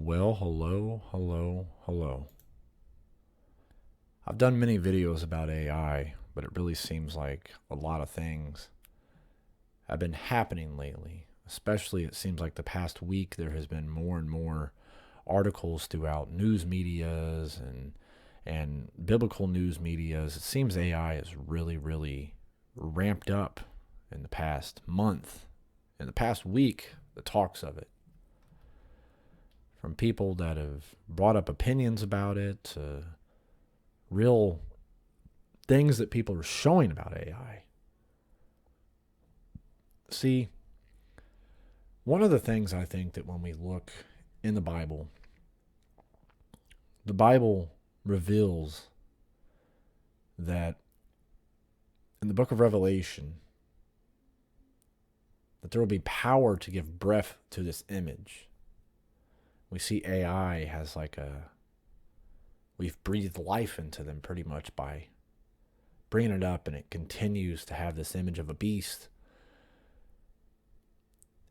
Well, hello. I've done many videos about AI, but it really seems like a lot of things have been happening lately. Especially, it seems like the past week there has been more and more articles throughout news medias and biblical news medias. It seems AI is really ramped up in the past month, in the past week, the talks of it. From people that have brought up opinions about it to real things that people are showing about AI. See, one of the things I think that when we look in the Bible reveals that in the book of Revelation, that there will be power to give breath to this image. We see AI has we've breathed life into them pretty much by bringing it up, and it continues to have this image of a beast.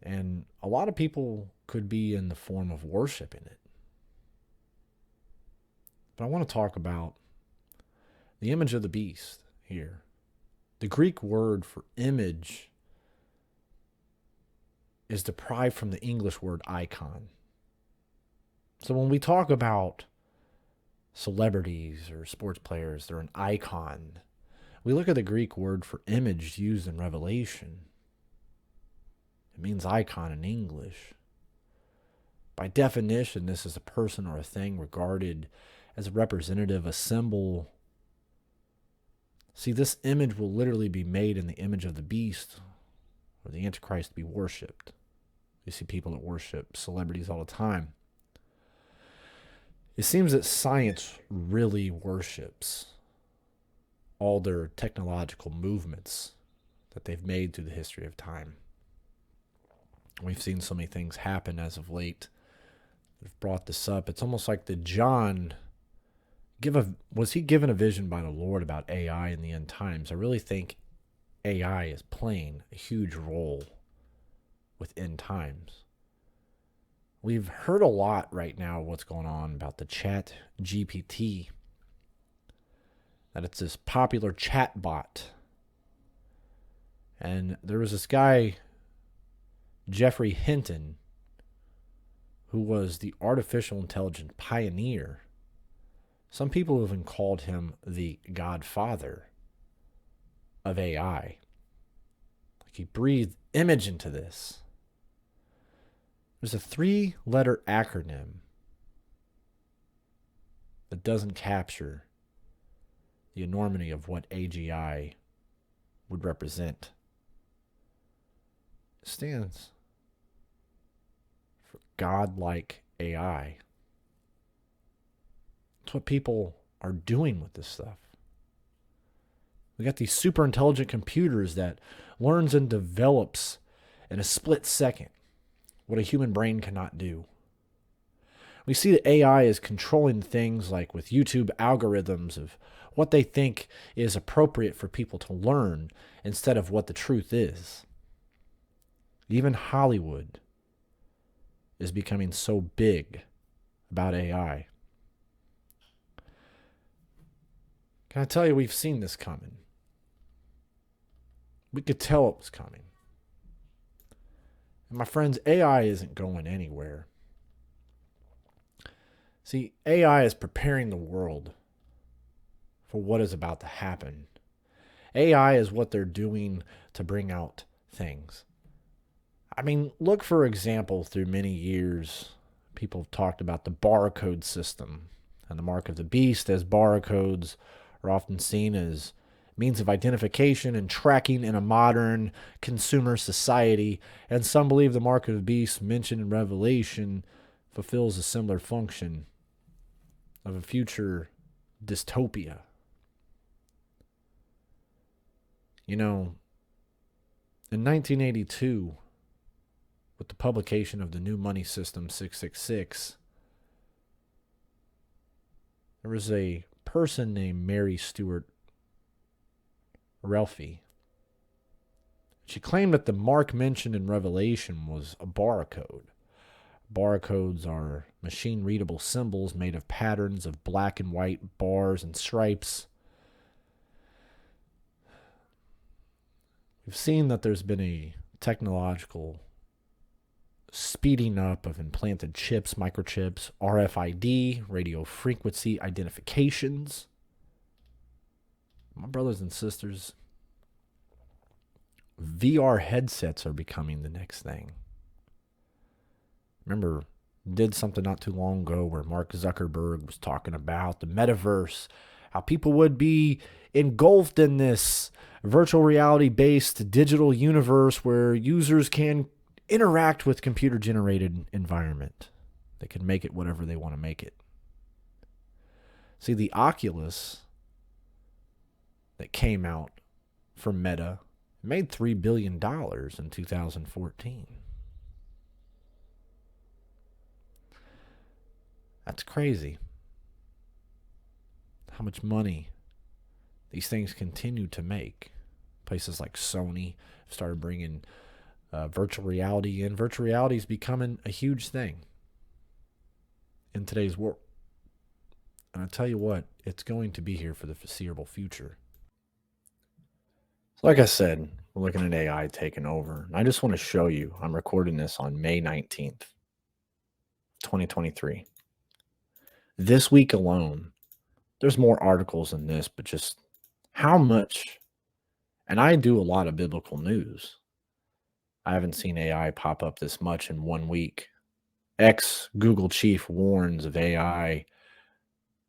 And a lot of people could be in the form of worshiping it. But I want to talk about the image of the beast here. The Greek word for image is derived from the English word icon. So when we talk about celebrities or sports players, they're an icon. We look at the Greek word for image used in Revelation. It means icon in English. By definition, this is a person or a thing regarded as a representative, a symbol. See, this image will literally be made in the image of the beast or the Antichrist to be worshipped. You see people that worship celebrities all the time. It seems that science really worships all their technological movements that they've made through the history of time. We've seen so many things happen as of late that have brought this up. It's almost like did John was he given a vision by the Lord about AI in the end times? I really think AI is playing a huge role with end times. We've heard a lot right now what's going on about the Chat GPT, that it's this popular chat bot. And there was this guy, Jeffrey Hinton, who was the artificial intelligence pioneer. Some people have even called him the godfather of AI. Like he breathed image into this. There's a 3-letter acronym that doesn't capture the enormity of what AGI would represent. It stands for godlike AI. It's what people are doing with this stuff. We got these super intelligent computers that learns and develops in a split second what a human brain cannot do. We see that AI is controlling things like with YouTube algorithms of what they think is appropriate for people to learn instead of what the truth is. Even Hollywood is becoming so big about AI. Can I tell you, we've seen this coming. We could tell it was coming. And my friends, AI isn't going anywhere. See, AI is preparing the world for what is about to happen. AI is what they're doing to bring out things. I mean, look, for example, through many years, people have talked about the barcode system and the mark of the beast, as barcodes are often seen as means of identification and tracking in a modern consumer society, and some believe the mark of the beast mentioned in Revelation fulfills a similar function of a future dystopia. You know, in 1982, with the publication of the new money system 666, there was a person named Mary Stuart Ralphie. She claimed that the mark mentioned in Revelation was a barcode. Barcodes are machine readable symbols made of patterns of black and white bars and stripes. We've seen that there's been a technological speeding up of implanted chips, microchips, RFID, radio frequency identifications. My brothers and sisters, VR headsets are becoming the next thing. Remember, did something not too long ago where Mark Zuckerberg was talking about the metaverse, how people would be engulfed in this virtual reality based digital universe where users can interact with computer generated environment. They can make it whatever they want to make it. See, the Oculus that came out from Meta made $3 billion in 2014. That's crazy. How much money these things continue to make. Places like Sony started bringing virtual reality in. Virtual reality is becoming a huge thing in today's world. And I tell you what, it's going to be here for the foreseeable future. So like I said, we're looking at AI taking over. And I just want to show you, I'm recording this on May 19th, 2023. This week alone, there's more articles than this, but just how much, and I do a lot of biblical news. I haven't seen AI pop up this much in 1 week. Ex-Google chief warns of AI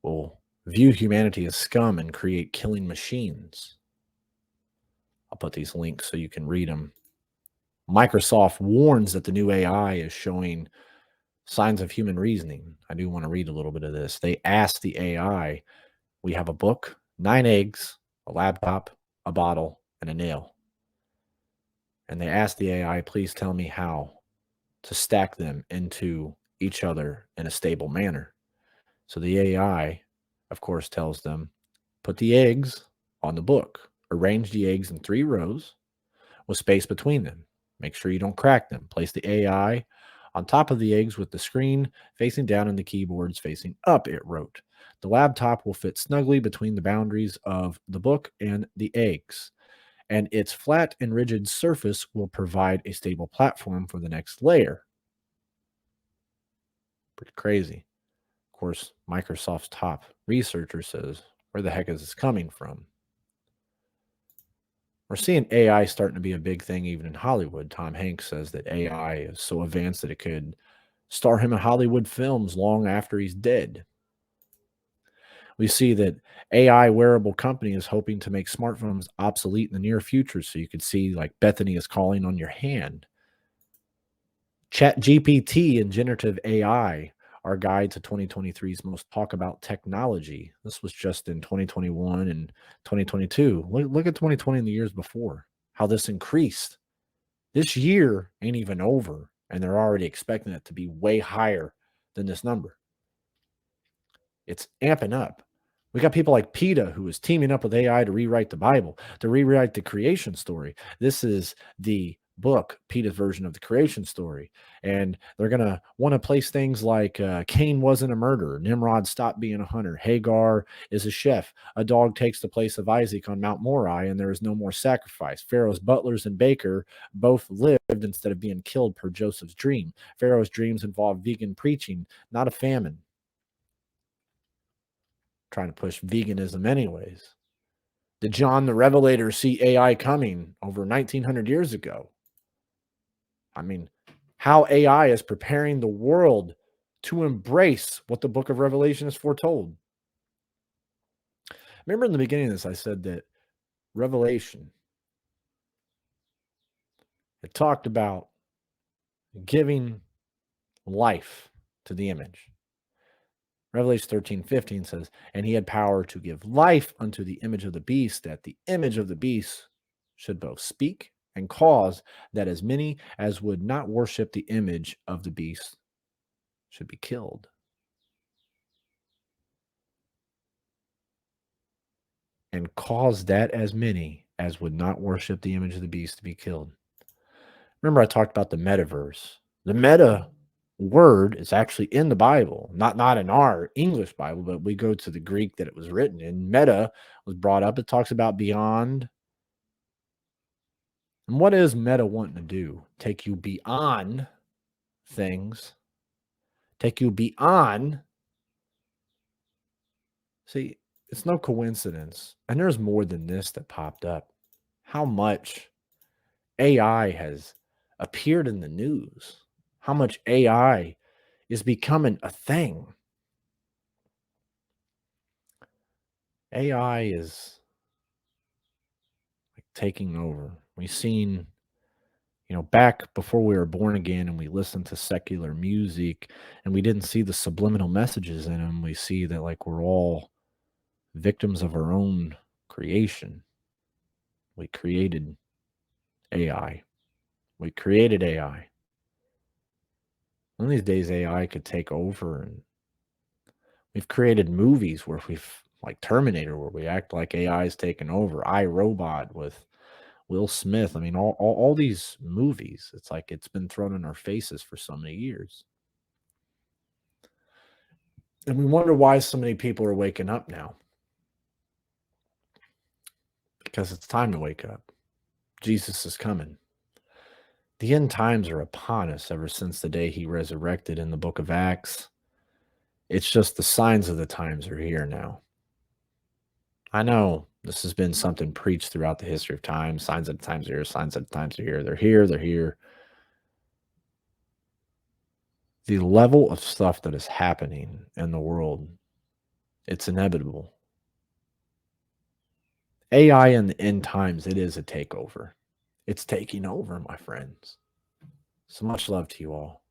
will view humanity as scum and create killing machines. I'll put these links so you can read them. Microsoft warns that the new AI is showing signs of human reasoning. I do want to read a little bit of this. They asked the AI, we have a book, 9 eggs, a laptop, a bottle, and a nail. And they asked the AI, please tell me how to stack them into each other in a stable manner. So the AI, of course, tells them, put the eggs on the book. Arrange the eggs in 3 rows with space between them. Make sure you don't crack them. Place the AI on top of the eggs with the screen facing down and the keyboards facing up, it wrote. The laptop will fit snugly between the boundaries of the book and the eggs, and its flat and rigid surface will provide a stable platform for the next layer. Pretty crazy. Of course, Microsoft's top researcher says, where the heck is this coming from? We're seeing AI starting to be a big thing even in Hollywood. Tom Hanks says that AI is so advanced that it could star him in Hollywood films long after he's dead. We see that AI wearable company is hoping to make smartphones obsolete in the near future. So you could see like Bethany is calling on your hand. Chat GPT and generative AI are guide to 2023's most talk about technology. This was just in 2021 and 2022. Look at 2020 and the years before, how this increased. This year ain't even over, and they're already expecting it to be way higher than this number. It's amping up. We got people like PETA who is teaming up with AI to rewrite the Bible, to rewrite the creation story. This is the book, PETA's version of the creation story. And they're going to want to place things like Cain wasn't a murderer. Nimrod stopped being a hunter. Hagar is a chef. A dog takes the place of Isaac on Mount Moriah, and there is no more sacrifice. Pharaoh's butlers and baker both lived instead of being killed per Joseph's dream. Pharaoh's dreams involved vegan preaching, not a famine. Trying to push veganism anyways. Did John the Revelator see AI coming over 1900 years ago? I mean, how AI is preparing the world to embrace what the book of Revelation is foretold. Remember in the beginning of this, I said that Revelation, it talked about giving life to the image. Revelation 13:15 says, and he had power to give life unto the image of the beast, that the image of the beast should both speak and cause that as many as would not worship the image of the beast should be killed. And cause that as many as would not worship the image of the beast to be killed. Remember, I talked about the metaverse. The meta word is actually in the Bible, not in our English Bible, but we go to the Greek that it was written in. Meta was brought up. It talks about beyond. And what is meta wanting to do? Take you beyond things, take you beyond. See, it's no coincidence. And there's more than this that popped up. How much AI has appeared in the news, how much AI is becoming a thing. AI is like taking over. We've seen, back before we were born again and we listened to secular music and we didn't see the subliminal messages in them. We see that like we're all victims of our own creation. We created AI. We created AI. One of these days, AI could take over, and we've created movies where we've like Terminator, where we act like AI is taking over. I Robot with Will Smith. I mean, all these movies. It's like it's been thrown in our faces for so many years, and we wonder why so many people are waking up now. Because it's time to wake up. Jesus is coming. The end times are upon us ever since the day he resurrected in the book of Acts. It's just the signs of the times are here now. I know this has been something preached throughout the history of time. Signs of the times are here, signs of the times are here. They're here, they're here. The level of stuff that is happening in the world, it's inevitable. AI in the end times, it is a takeover. It's taking over, my friends. So much love to you all.